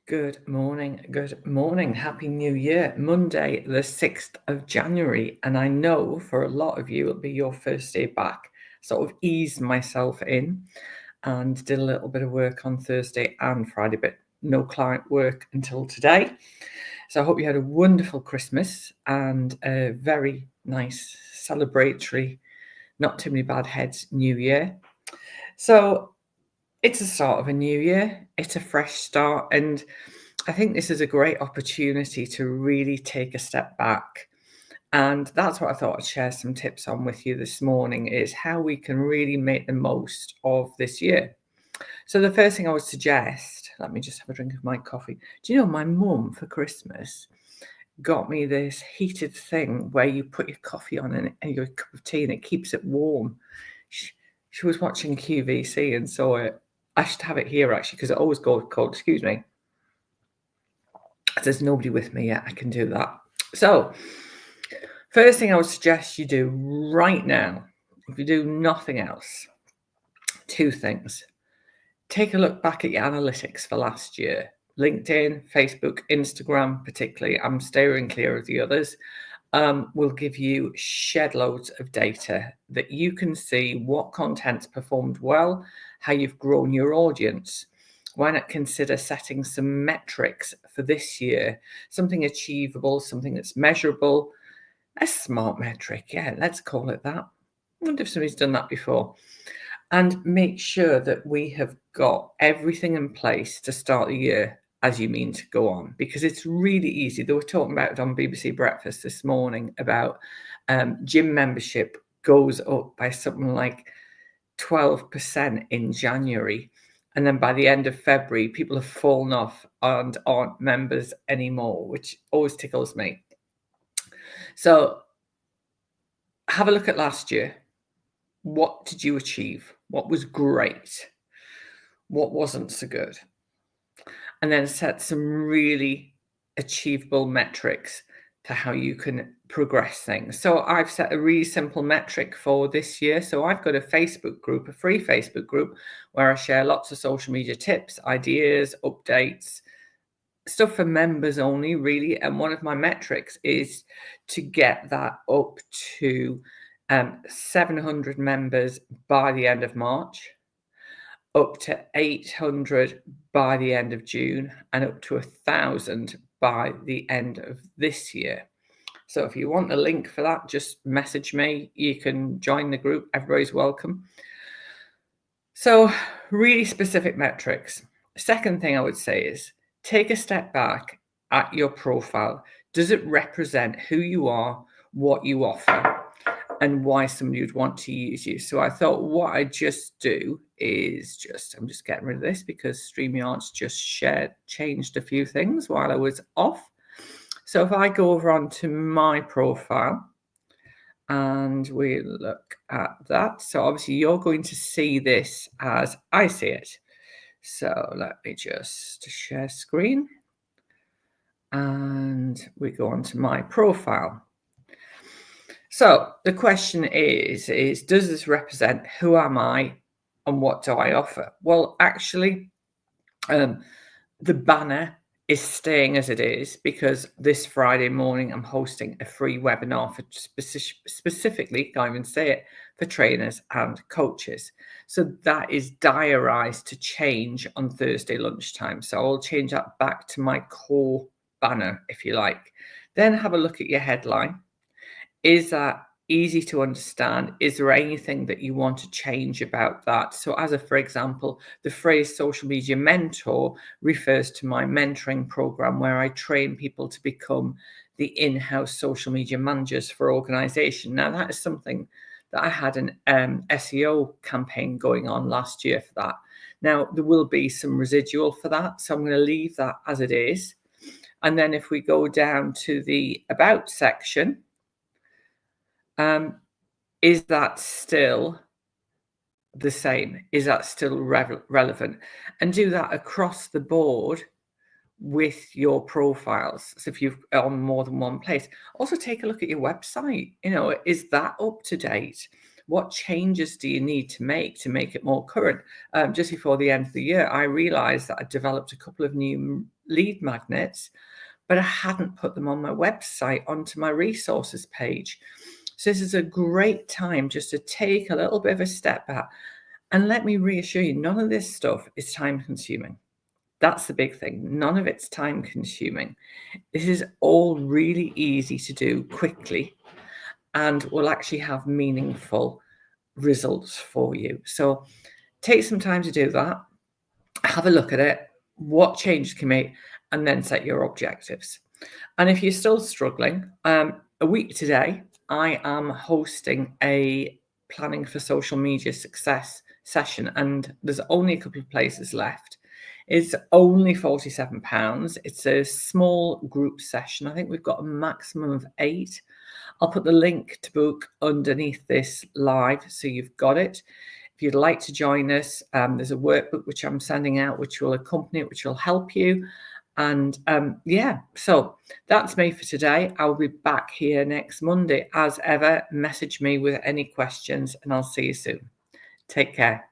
Good morning. Good morning. Happy New Year. Monday, the 6th of January. And I know for a lot of you, it'll be your first day back. Sort of eased myself in and did a little bit of work on Thursday and Friday, but no client work until today. So I hope you had a wonderful Christmas and a very nice celebratory, not too many bad heads, New Year. So it's the start of a new year. It's a fresh start. And I think this is a great opportunity to really take a step back. And that's what I thought I'd share some tips on with you this morning is how we can really make the most of this year. So the first thing I would suggest, let me just have a drink of my coffee. Do you know my mum for Christmas got me this heated thing where you put your coffee on and your cup of tea and it keeps it warm. She was watching QVC and saw it. I should have it here actually because it always goes cold. Excuse me. There's nobody with me yet. I can do that. So, first thing I would suggest you do right now, if you do nothing else, two things. Take a look back at your analytics for last year. LinkedIn, Facebook, Instagram, particularly. I'm steering clear of the others. Will give you shed loads of data that you can see what content's performed well, how you've grown your audience. Why not consider setting some metrics for this year? Something achievable, something that's measurable, a smart metric. Yeah, let's call it that. I wonder if somebody's done that before. And make sure that we have got everything in place to start the year as you mean to go on, because it's really easy. They were talking about it on BBC Breakfast this morning about gym membership goes up by something like 12% in January. And then by the end of February, people have fallen off and aren't members anymore, which always tickles me. So have a look at last year. What did you achieve? What was great? What wasn't so good? And then set some really achievable metrics to how you can progress things. So I've set a really simple metric for this year. So I've got a Facebook group, a free Facebook group, where I share lots of social media tips, ideas, updates, stuff for members only, really. And one of my metrics is to get that up to 700 members by the end of March, up to 800 by the end of June, and up to 1,000 by the end of this year. So if you want the link for that, just message me. You can join the group. Everybody's welcome. So really specific metrics. Second thing I would say is take a step back at your profile. Does it represent who you are, what you offer, and why somebody would want to use you? So I thought what I just do is I'm just getting rid of this because StreamYard's just changed a few things while I was off. So if I go over onto my profile and we look at that, so obviously you're going to see this as I see it. So let me just share screen and we go on to my profile. So the question is does this represent who am I and what do I offer? Well, actually, the banner is staying as it is because this Friday morning I'm hosting a free webinar for specifically, can't even say it, for trainers and coaches. So that is diarised to change on Thursday lunchtime. So I'll change that back to my core banner, if you like. Then have a look at your headline. Is that easy to understand? Is there anything that you want to change about that? So for example, the phrase social media mentor refers to my mentoring program where I train people to become the in-house social media managers for organization. Now that is something that I had an SEO campaign going on last year for that. Now there will be some residual for that. So I'm going to leave that as it is. And then if we go down to the about section, is that still the same? Is that still relevant? And do that across the board with your profiles. So if you've on more than one place, also take a look at your website. Is that up to date? What changes do you need to make it more current? Just before the end of the year, I realized that I developed a couple of new lead magnets, but I hadn't put them on my website onto my resources page. So this is a great time just to take a little bit of a step back. And let me reassure you, none of this stuff is time consuming. That's the big thing. None of it's time consuming. This is all really easy to do quickly and will actually have meaningful results for you. So take some time to do that. Have a look at it, what changes can you make, and then set your objectives. And if you're still struggling, a week today, I am hosting a planning for social media success session, and there's only a couple of places left. It's only £47. It's a small group session. I think we've got a maximum of 8. I'll put the link to book underneath this live so you've got it. If you'd like to join us, there's a workbook which I'm sending out, which will accompany it, which will help you. And yeah, so that's me for today. I'll be back here next Monday. As ever, message me with any questions and I'll see you soon. Take care.